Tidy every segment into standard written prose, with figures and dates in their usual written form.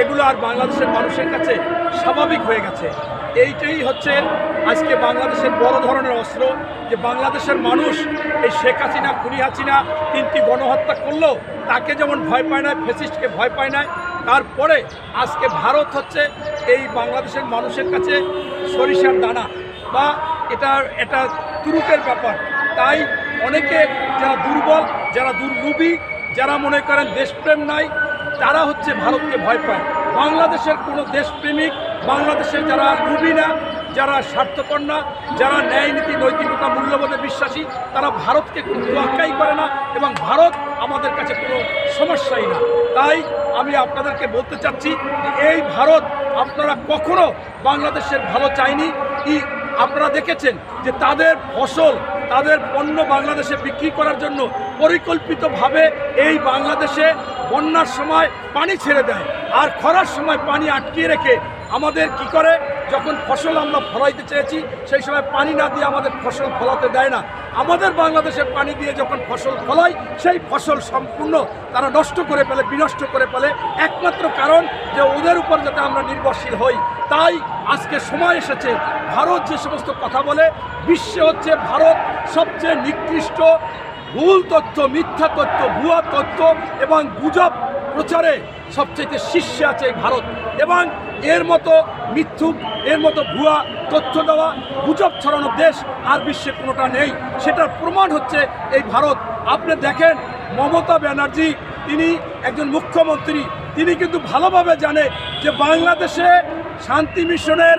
এগুলো আর বাংলাদেশের মানুষের কাছে স্বাভাবিক হয়ে গেছে। এইটাই হচ্ছে আজকে বাংলাদেশের বড় ধরনের অস্ত্র, যে বাংলাদেশের মানুষ এই শেখ হাসিনা, খুনি হাসিনা 3টি গণহত্যা করলো, তাকে যেমন ভয় পায় না, ফ্যাসিস্টকে ভয় পায় না, তারপরে আজকে ভারত হচ্ছে এই বাংলাদেশের মানুষের কাছে সরিষার দানা বা এটা তুরুপের ব্যাপার। তাই অনেকে যারা দুর্বল, যারা দুর্লোভী, যারা মনে করেন দেশপ্রেম নাই, তারা হচ্ছে ভারতকে ভয় পায়। বাংলাদেশের কোনো দেশপ্রেমিক, বাংলাদেশের যারা লোভী না, যারা স্বার্থপর না, যারা ন্যায় নীতি, নৈতিকতা, মূল্যবোধে বিশ্বাসী, তারা ভারতকে কোনো তোয়াক্কাই করে না এবং ভারত আমাদের কাছে কোনো সমস্যাই না। তাই আমি আপনাদেরকে বলতে চাচ্ছি যে এই ভারত আপনারা কখনো বাংলাদেশের ভালো চায়নি। আপনারা দেখেছেন যে তাদের ফসল, তাদের পণ্য বাংলাদেশে বিক্রি করার জন্য পরিকল্পিতভাবে এই বাংলাদেশে বন্যার সময় পানি ছেড়ে দেয়, আর খরার সময় পানি আটকিয়ে রেখে আমাদের কি করে, যখন ফসল আমরা ফলাইতে চেয়েছি সেই সময় পানি না দিয়ে আমাদের ফসল ফলাতে দেয় না। আমাদের বাংলাদেশে পানি দিয়ে যখন ফসল ফলাই, সেই ফসল সম্পূর্ণ তারা নষ্ট করে ফেলে, বিনষ্ট করে ফেলে, একমাত্র কারণ যে ওদের উপর যাতে আমরা নির্ভরশীল হই। তাই আজকে সময় এসেছে, ভারত যে সমস্ত কথা বলে, বিশ্বে হচ্ছে ভারত সবচেয়ে নিকৃষ্ট ভুল তথ্য, মিথ্যা তথ্য, ভুয়া তথ্য এবং গুজব প্রচারে সবচেয়ে শীর্ষে আছে এই ভারত। এবং এর মতো মিথ্যুক, এর মতো ভুয়া তথ্য দেওয়া, গুজব ছড়ানো দেশ আর বিশ্বে কোনোটা নেই। সেটার প্রমাণ হচ্ছে এই ভারত। আপনি দেখেন মমতা ব্যানার্জি, তিনি একজন মুখ্যমন্ত্রী, তিনি কিন্তু ভালোভাবে জানে যে বাংলাদেশে শান্তি মিশনের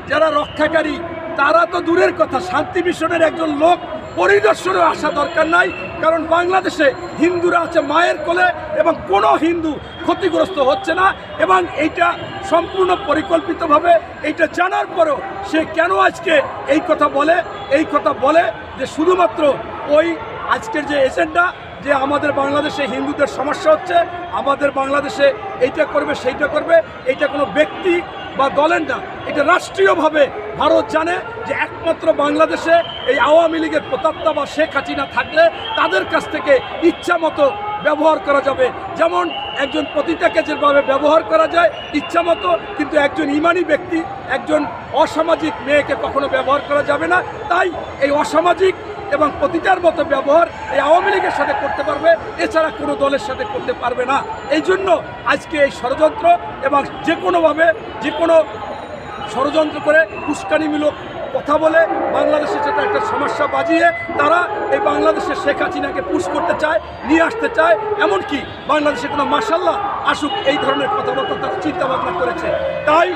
যারা রক্ষাকারী, তারা তো দূরের কথা, শান্তি মিশনের একজন লোক পরিদর্শনে আসা দরকার নাই, কারণ বাংলাদেশে হিন্দুরা আছে মায়ের কোলে এবং কোনো হিন্দু ক্ষতিগ্রস্ত হচ্ছে না। এবং এইটা সম্পূর্ণ পরিকল্পিতভাবে, এইটা জানার পরেও সে কেন আজকে এই কথা বলে যে শুধুমাত্র ওই আজকের যে এজেন্ডা, যে আমাদের বাংলাদেশে হিন্দুদের সমস্যা হচ্ছে, আমাদের বাংলাদেশে এইটা করবে সেইটা করবে, এইটা কোনো ব্যক্তি বা দলের না, এটা রাষ্ট্রীয়ভাবে ভারত জানে যে একমাত্র বাংলাদেশে এই আওয়ামী লীগের প্রতাত্তা বা শেখ হাসিনা থাকলে তাদের কাছ থেকে ইচ্ছা মতো ব্যবহার করা যাবে। যেমন একজন পতিতাকে যেভাবে ব্যবহার করা যায় ইচ্ছা মতো, কিন্তু একজন ইমানি ব্যক্তি, একজন অসামাজিক মেয়েকে কখনো ব্যবহার করা যাবে না। তাই এই অসামাজিক এবং পতিতার মতো ব্যবহার এই আওয়ামী লীগের সাথে করতে পারবে, এছাড়া কোনো দলের সাথে করতে পারবে না। এই জন্য আজকে এই ষড়যন্ত্র এবং যে কোনোভাবে যে কোনো ষড়যন্ত্র করে উস্কানিমূলক কথা বলে বাংলাদেশে যেটা একটা সমস্যা বাজিয়ে তারা এই বাংলাদেশের শেখ হাসিনাকে পুশ করতে চায়, নিয়ে আসতে চায়। এমনকি বাংলাদেশে কোনো মাশাআল্লাহ আসুক, এই ধরনের কথাবার্তা তারা চিন্তাভাবনা করেছে। তাই